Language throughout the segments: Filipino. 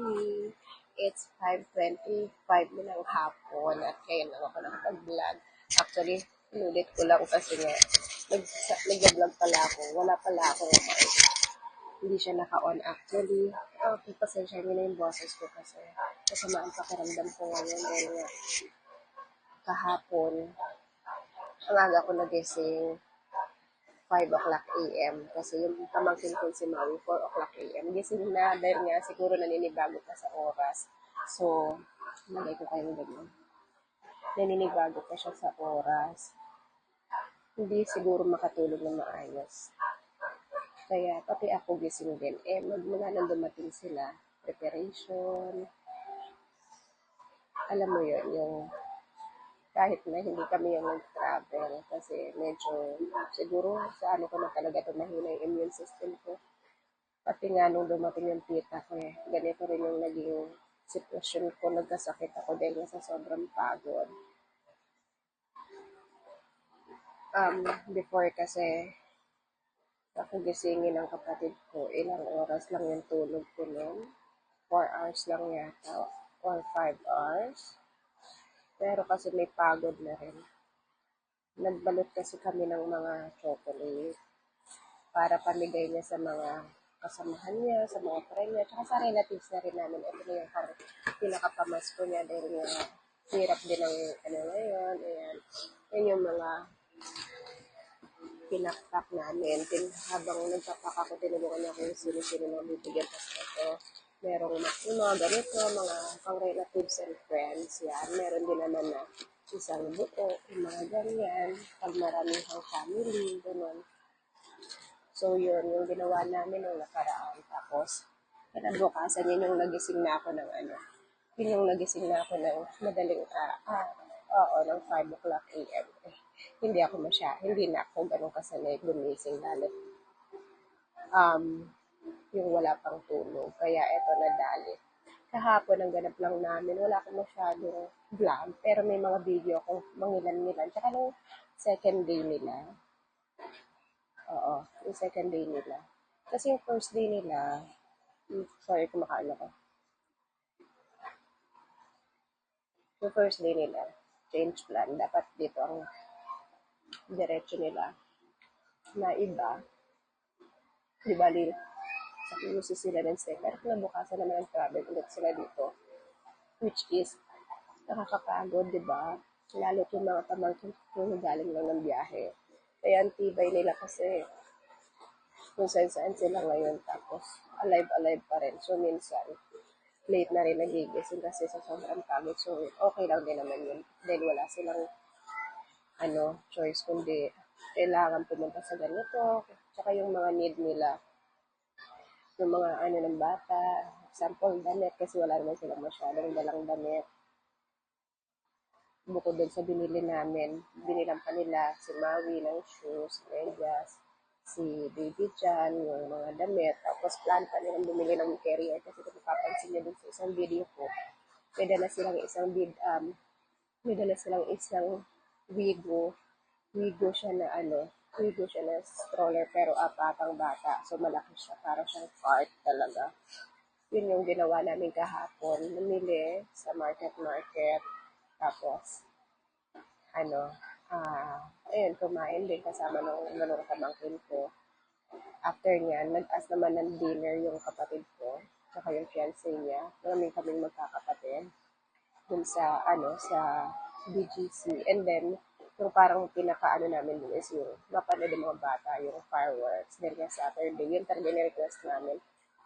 morning. It's 5:25 na ng hapon at ngayon lang ako nakapag-vlog. Actually, inulit ko lang kasi nga nag-vlog pala ako. Wala pala ako naman. Hindi siya naka-on actually. Okay, pasensya niyo na yung boses ko kasi kasama ang pakiramdam ko ngayon dahil nga kahapon ang aga ko nagising 5 o'clock a.m. Kasi yung pamangkin ko si Maui, 4 o'clock a.m. Gising na dahil nga siguro naninibago pa sa oras. So, lagay ko kayong ganyan. Naninibago pa siya sa oras. Hindi siguro makatulog na maayos. Kaya pati ako gising din. Mula nang dumating sila, preparation, alam mo yun, yung kahit na hindi kami yung nag-travel kasi medyo siguro sa ano ko na talaga tumahina yung immune system ko. Pati nga nung dumating yung tita ko ganito rin yung naging sitwasyon ko, nagkasakit ako dahil sa sobrang pagod. Before kasi ako gisingin ng kapatid ko, ilang oras lang yung tulog ko noon. 4 hours lang yata or 5 hours. Pero kasi may pagod na rin. Nagbalot kasi kami ng mga chocolate para pamigay niya sa mga kasamahan niya, sa mga friend niya, tsaka sa relatives na rin namin. Ito na yung pinakapamasko niya dahil nga hirap din ng ano ngayon. Ayan. Yan yung mga pinakpak namin. Habang nagpapak ako, tinulungan niya kung sino-sino na bibigyan. Tapos ito, merong yung mga ganito, mga pang-relatives and friends. Yan. Meron din naman na isang buo, yung mga ganyan. Pag maraming family, gano'n. So, yun, yung ginawa namin nung nakaraan. Tapos, kinabukasan yun yung nagising na ako ng ano. Yun yung nagising na ako ng madaling, ng 5 o'clock a.m. Hindi na ako ganun kasanay gumising lalo. Yung wala pang tulog. Kaya eto nadali. Kahapon ang ganap lang namin, wala akong masyadong vlog, pero may mga video akong mangilan-ngilan. Tsaka nung second day nila, yung second day nila. Kasi yung first day nila, sorry, kumakain ako. Yung first day nila, change plan. Dapat dito ang diretso nila na iba. Di bali, sa QC sila ng stay. Pero kinabukasan naman ang travel ulit sila dito. Which is, nakakapagod, di ba? Lalo yung mga pamangkin kung galing lang ng biyahe. Kaya ang tibay nila kasi kung saan sila ngayon. Tapos, alive pa rin. So, minsan, late na rin nagigising kasi sa sobrang pagod. So, okay lang din naman yun. Dahil wala silang choice kundi kailangan pumunta sa ganito. Tsaka yung mga need nila. Yung mga ng bata. Example, damit kasi wala naman silang masyadong dalang damit. Bukod dun sa binili namin, binilang pa nila si Maui ng shoes, medyas, si Baby Jan, yung mga damit. Tapos plan pa nilang bumili ng carrier kasi kung mapapansin niyo dun sa isang video ko, may dala silang isang Wigo siya na Wigo siya na stroller pero apatang bata. So malaki siya, para siyang cart talaga. Yun yung ginawa namin kahapon. Namili sa market. Tapos, ayun, kumain din kasama ng pamangkin ko. After niyan, nag-ask naman ng dinner yung kapatid ko, saka yung fiancé niya. Kaming magkakapatid dun sa BGC. And then, yung parang pinaka namin dun is yung mapanood ng mga bata, yung fireworks. Then yung Saturday, yun talaga ni-request namin.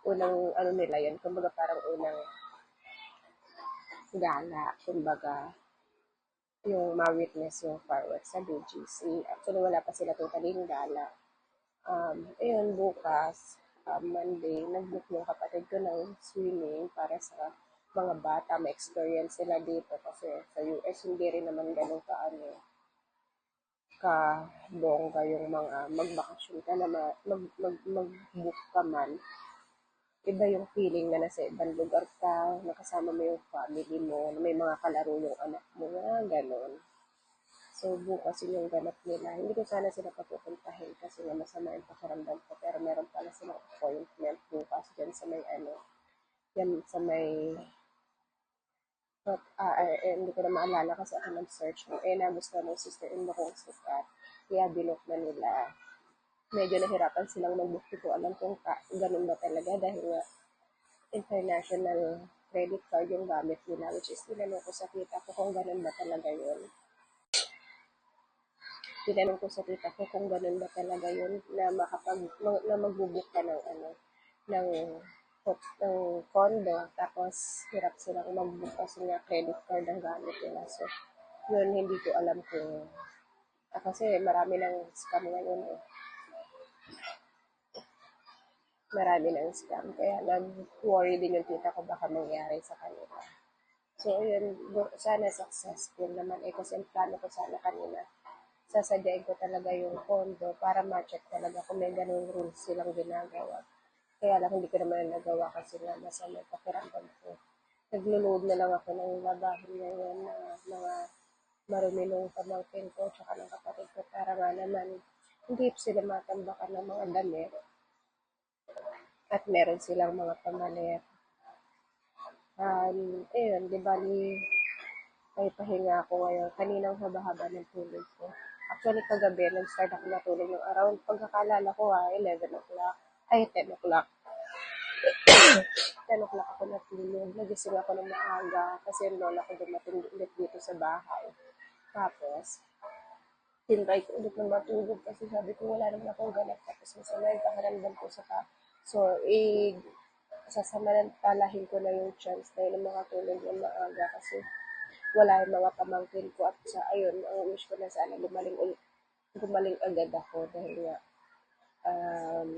Unang nila yun, kumbaga parang unang gala, kumbaga yung ma-witness yung fireworks sa BGC. Actually, wala pa sila totaling gala. Ayun, bukas, Monday, nag-book yung kapatid ko ng swimming para sa mga bata, ma-experience sila dito kasi sa US hindi rin naman ganun ka bongga yung mga magbakasyon ka na mag-book ka man. Iba yung feeling na nasa ibang lugar ka, nakasama mo yung family mo, na may mga kalaro yung anak mo, gano'n. So, bukas yun yung ganap nila. Hindi ko sana sila papupuntahin kasi nga masama yung pakiramdam ko. Pero meron pala silang appointment bukas dyan sa may Yan sa may, hindi ko na maalala kasi ako nag-search mo. Nagustuhan ng sister-in-law kong sikat. Kaya binok na nila. Medyo nahirapan silang mag-book. Hindi ko alam kung ganun ba talaga dahil nga international credit card yung gamit nila, which is tinanong ko sa tita ko kung ganun ba talaga yun. Tinanong ko sa tita ko kung ganun ba talaga yun na na magbubook ka ng ng ng condo tapos hirap silang mag-book kasi nga credit card ang gamit nila. So, yun hindi ko alam kung kasi marami ng scam ngayon eh. Marami ng scam. Kaya nag-worry din yung tita ko baka mangyari sa kanila. So, yun, sana successful naman eh kasi ang plano ko sana kanina sasadyain ko talaga yung condo para ma-check talaga kung may ganung rules silang ginagawa. Kaya lang hindi ko naman nagawa kasi nga masama yung pakiramdam ko. Naglo-load na lang ako ng labahin ngayon na mga marumilong pamangkin ko tsaka ng kapatid ko para nga naman hindi sila matambakan ng mga damit at meron silang mga pamalit. Ayun, di bali, may pahinga ako ngayon. Kaninang haba-haba ng tulog ko. Actually, kagabi, nag-start ako natulog ng around, pagkakalala ko 11 o'clock. Ay, 10 o'clock. 10 o'clock ako natulog. Nagising ako ng maaga kasi yung lola ko dumating ulit dito sa bahay. Tapos, tinry ko ulit na matulog kasi sabi ko wala naman akong ganap. Tapos masama yung pakiramdam ko sa So, sasamantalahin ko na yung chance na yun makatulog ng maaga kasi wala yung mga pamangkin ko at ayun, ang wish ko na sana gumaling agad ako dahil nga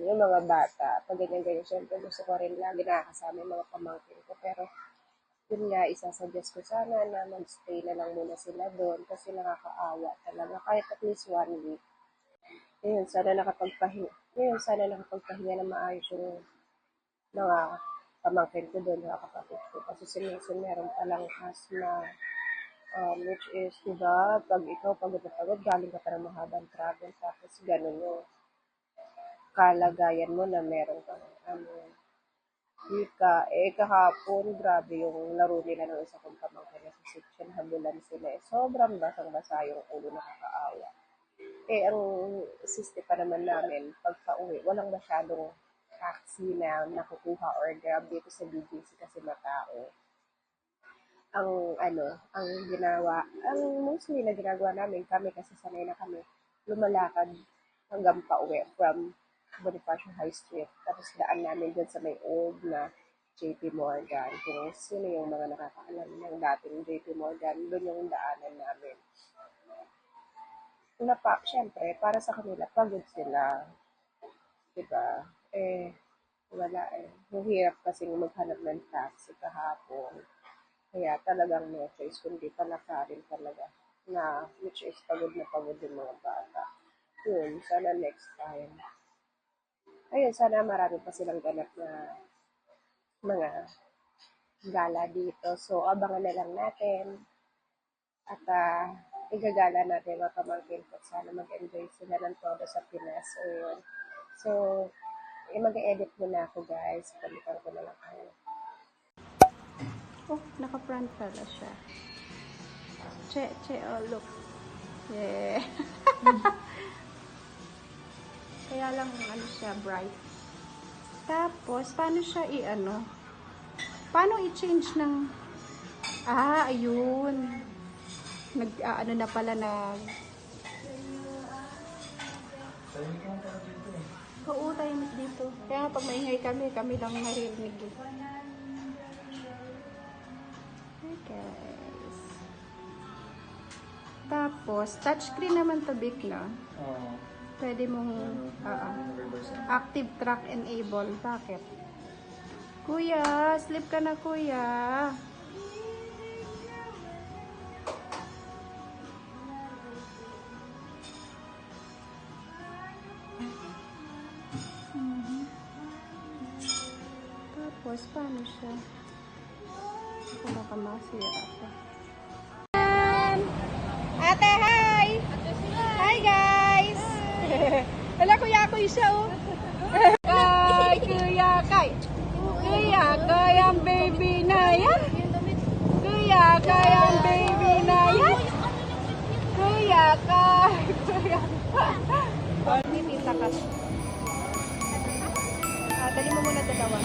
yung mga bata, pag ganyan-ganyan, syempre gusto ko rin lagi nakakasama yung mga pamangkin ko pero yun nga, isasuggest ko sana na mag-stay na lang muna sila doon kasi nakakaawa talaga kahit at least 1 week. Ngayon, sana nakapagpahinga na maayos yung mga pamangkin ko doon, mga kapatid ko. Kasi sinisin meron palang asthma, which is, diba, pag ikaw pagod na pagod, galing ka pa ng mahabang travel, tapos ganun yung kalagayan mo na meron kang, kahapon, grabe yung laro nila ng isa kong pamangkin na sa section, habulan sila. Sobrang basang-basa yung ulo, nakakaawa. Ang system pa naman namin, pagka-uwi, walang masyadong taxi na nakukuha or grab dito sa BGC kasi matao. Ang mostly na ginagawa namin, kami kasi sanay na kami, lumalakad hanggang pauwi from Bonifacio High Street. Tapos daan namin dyan sa may old na JP Morgan. Kung sino yung mga nakakaalam ng dating JP Morgan, doon yung daanan namin. Siyempre, para sa kanila, pagod sila. Diba? Wala eh. Mahirap kasing maghanap ng taxi kahapon. Kaya talagang no choice, kundi palakarin talaga. Which is pagod na pagod yung mga bata. Yun, sana next time. Ayun, sana marami pa silang ganap na mga gala dito. So, abangan na lang natin. At igagala natin mga pamangkin ko. Sana mag-enjoy sila ng todo sa Pinas. Ayun. So, mag-edit muna ako guys. Palitan ko na lang kayo. Oh, naka-front pala siya. Oh, look. Yeah. Kaya lang, siya, bright. Tapos, paano siya paano i-change ng, ayun. Na pala Oo, tahimik dito. Kaya pag maingay kami lang naririnig. Hey guys. Tapos, touchscreen naman to, Vic, na. Pwede mong active track enable. Bakit? Kuya, sleep ka na, kuya. Tapos, paano siya? Ako baka masira ako. Ate, hi! Hi, guys! Wala, kuya ako isa, oh. Kuya Kay! Kuya Kay, ang Kay ang baby na yan. Kuya Kay. Kuya Kay. Hindi tita ka. Dali mo muna dalawa.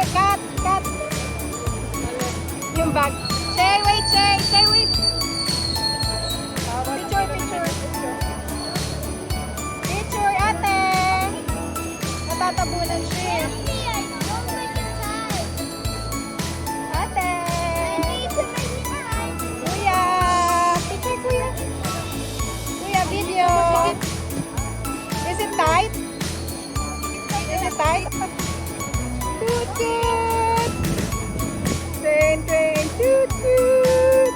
Cut, cut. Yung bag. Say, wait, say, wait. Picture, picture. Picture, ate. Natatabunan siya. Ate. Kuya. Picture, kuya. Kuya, video. Is it tight? Is it tight? Toot toot! Train, train, toot toot!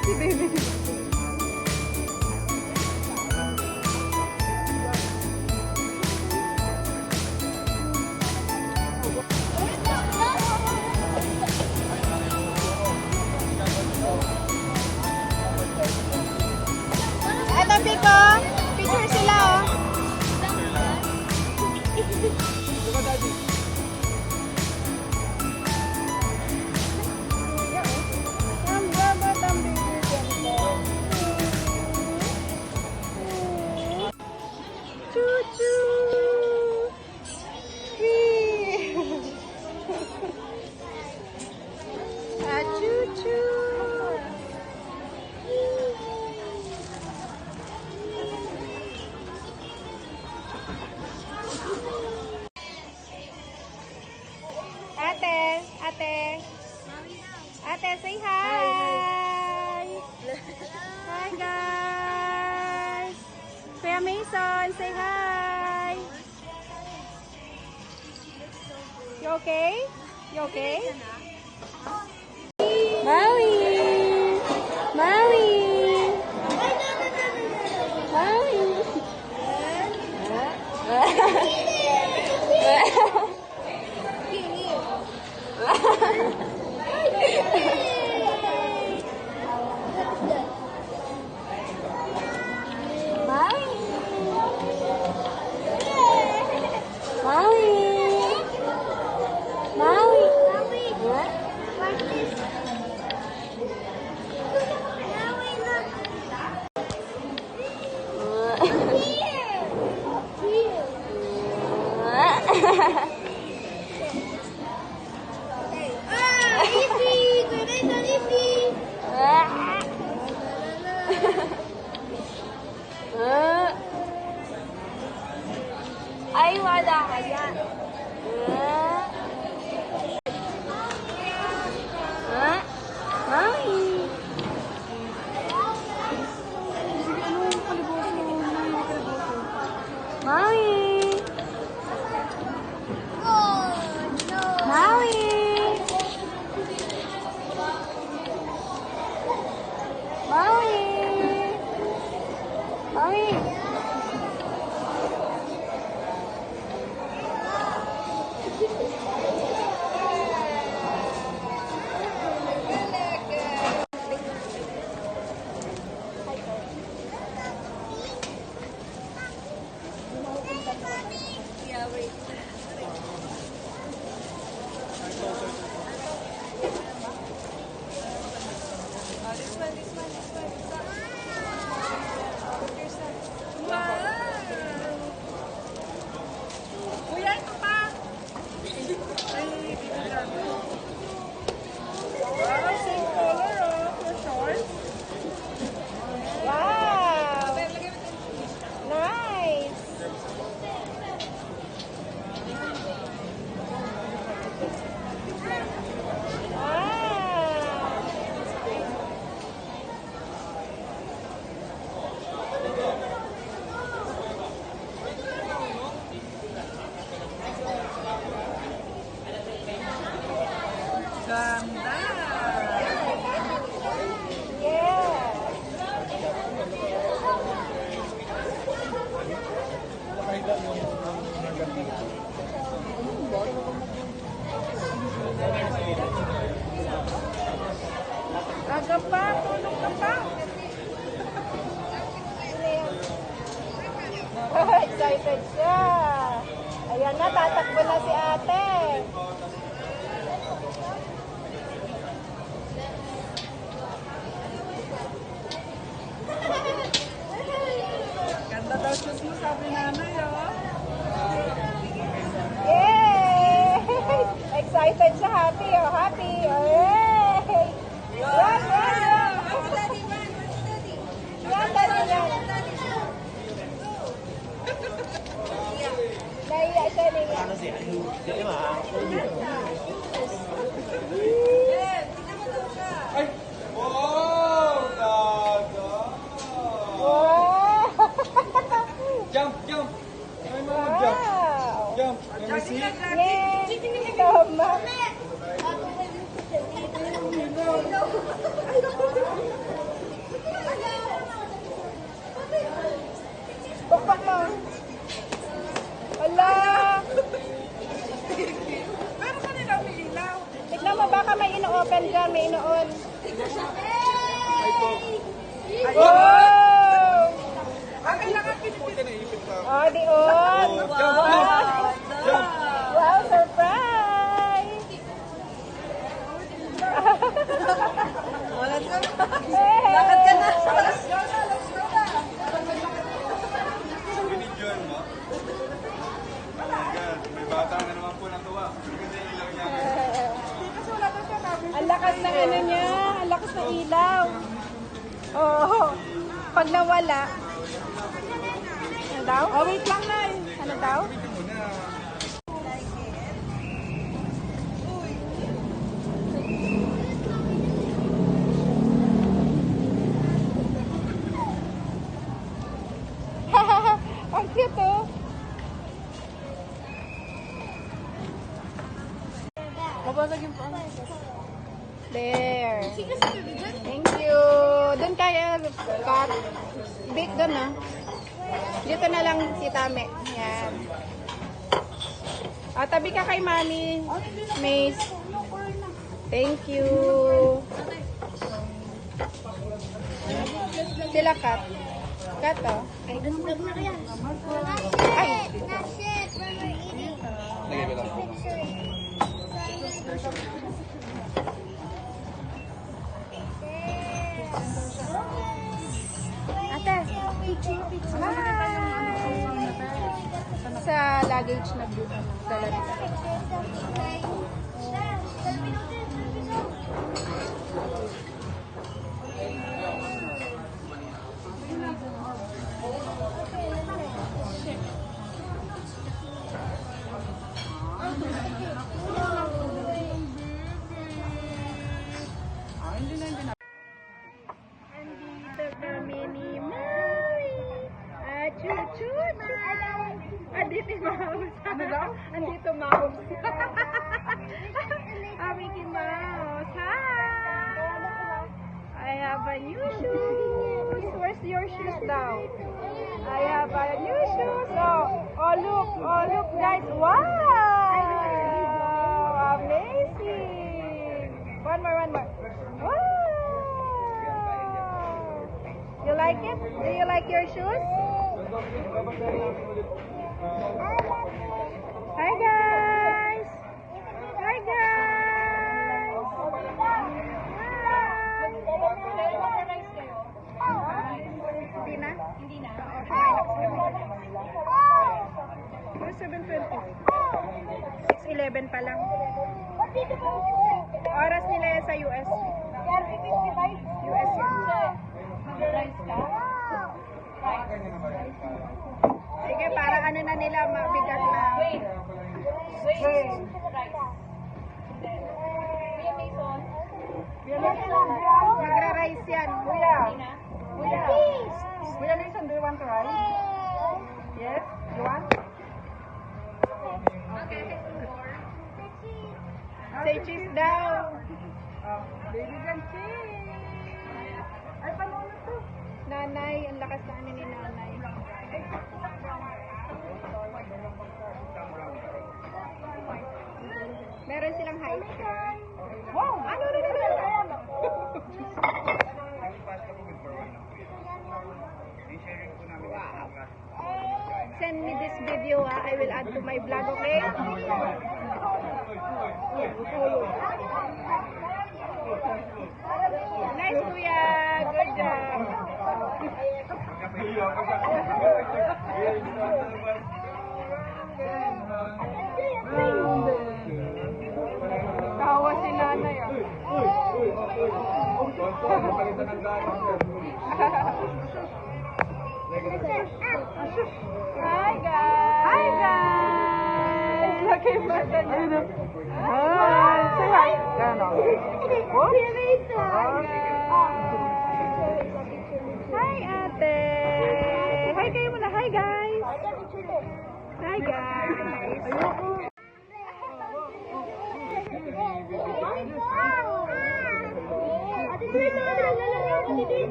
Ito, Pico! Picture sila, oh! Ate, ate. Ate, say hi. Hi, guys. Kuya Mason, say hi. You okay? You okay? Maui. Maui. Maui. Maui. Maui. Aga pa, tulog ka pa. Excited siya. Ayan na, tatakbo na si ate. Ganda daw shoes mo, sabi nanay, oh. Yay! Excited siya, happy, oh, happy. Oh, yay! Yan, yan, yan. Yan, daddy, yan. Naiya siya, naiya. Wow! Jump, jump. Ay, mga jump. Wow! Jump. Let me see. Yay! Tama. Bakbak mo. Ala! Pero kanina may ilaw. Tignan mo, baka may ino-open dyan, may ino-on. Wow! Ah, kailangan pinipitin na ipit ka. Oh, di on. Jump, jump. Jump. Wow, surprise! Lakad ka na. Binidyoan mo? Oh my God, may bata na naman po natuwa. Ganda yung ilaw niya. Ang lakas ng ano niya, ang lakas ng ilaw. Oh, pag nawala. Ano daw? Oh, wait lang na. Ano daw? Ito muna. Ang cute oh. Mabasag yung pang. There. Thank you. Doon kaya cut. Bake doon ah. Dito na lang si Tame. Yan. Ah, tabi ka kay Mami. Mace. Thank you. Sila cut. Cut oh. Ay. Lagay ko lang. Ate. Hi. Sa luggage na dala nila. Andito kami ni Mami. Chuchut. Andito Mouse. Ano daw? Andito Mouse. Mickey Mouse. Hi. I have a new shoes. Where's your shoes daw? I have a new shoes. Oh look guys. Wow. Amazing. One more. Wow. You like it? Do you like your shoes? Hi guys! Hi guys! Hindi na? Hindi na. Okay. 7:20. 6:11 pa lang. Oras nila yan sa US. US yan. Sige, para ano na nila, mabigat na. Wait. Magra-rice yan. Kuya Mason, do you want to rice? Yes? You want? Say cheese daw. Baby gan cheese. Ay, paano na to? Nanay, ang lakas na ano ni nanay. Meron silang high chair. Wow! Ano? Wow. Send me this video, I will add to my vlog, okay? Nice, Kuya. Good job. Tawa si nanay, ah. Hi guys! Hi guys! Laki mata niya. Hi! Say hi! Gano'n. Hi ate! Hi kayo muna! Hi guys! Hi guys!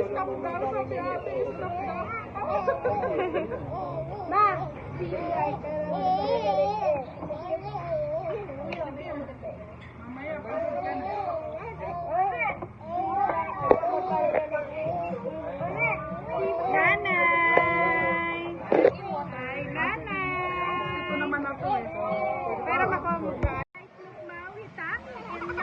Stop daw, sabi ate, stop daw. Ma! Mamaya, pasok ka na. Nanay! Hi, nanay! Ito naman ako eh. Pero makamukha. Maui tayo. Look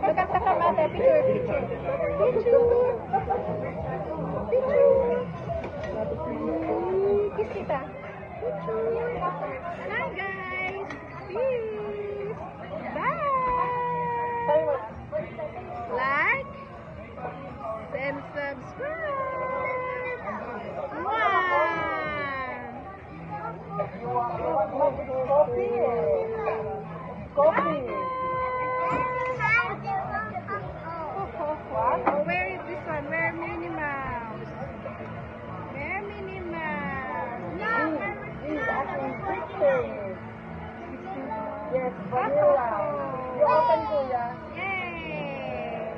at the camera, picture. Kiss kita. Hi guys. Peace. Bye. Like and subscribe. Coffee. Oh, where is this one? Where Minnie Mouse? Where Minnie Mouse? He's asking pictures. Yes, vanilla. You open, Kuya. Yay!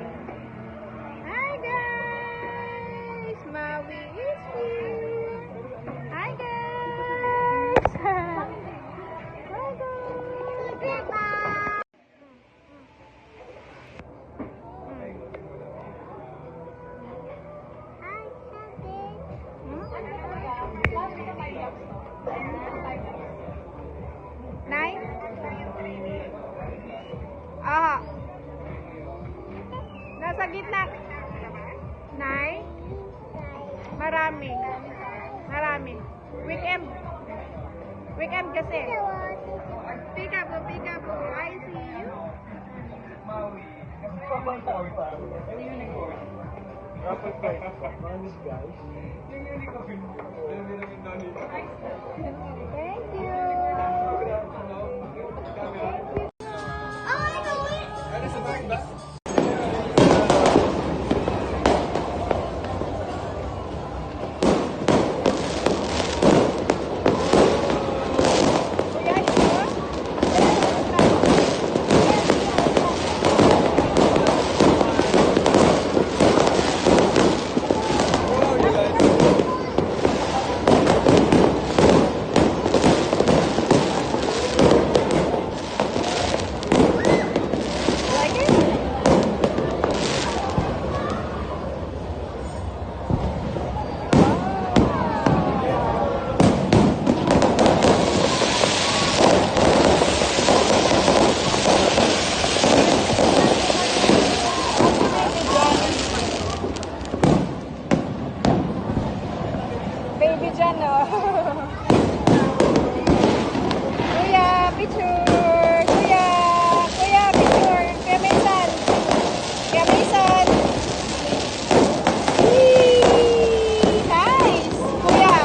Hi guys! Maui is here. Hi guys! Hi guys! Nay? Ah. Nasa gitna. Nay? Marami. Marami. Weekend. Weekend kasi. Peekaboo. I see you. Thank you. Baby dyan, oh. Kuya, picture. Kuya, picture. Kuya Mason. Nice. Kuya.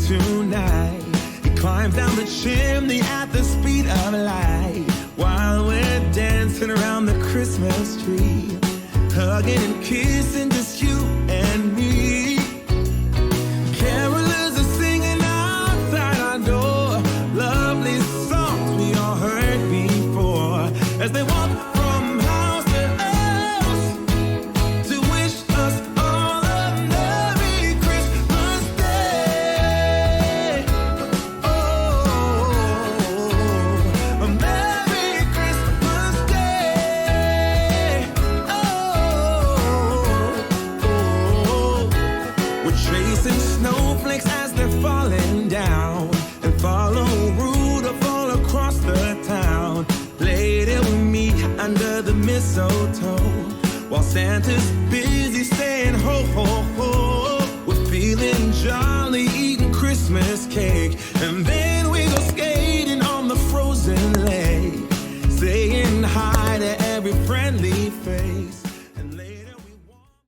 tonight. He climbs down the chimney at the speed of light while we're dancing around the Christmas tree, hugging and kissing, just you and me. Carolers are singing outside our door, lovely songs we all heard before, as they walk from house to house to wish us all a Merry Christmas Day. Oh, a Merry Christmas Day. Oh, we're chasing snowflakes as they're falling down, and follow Rudolph all across the town. Later we meet under the mistletoe while Santa's busy staying home.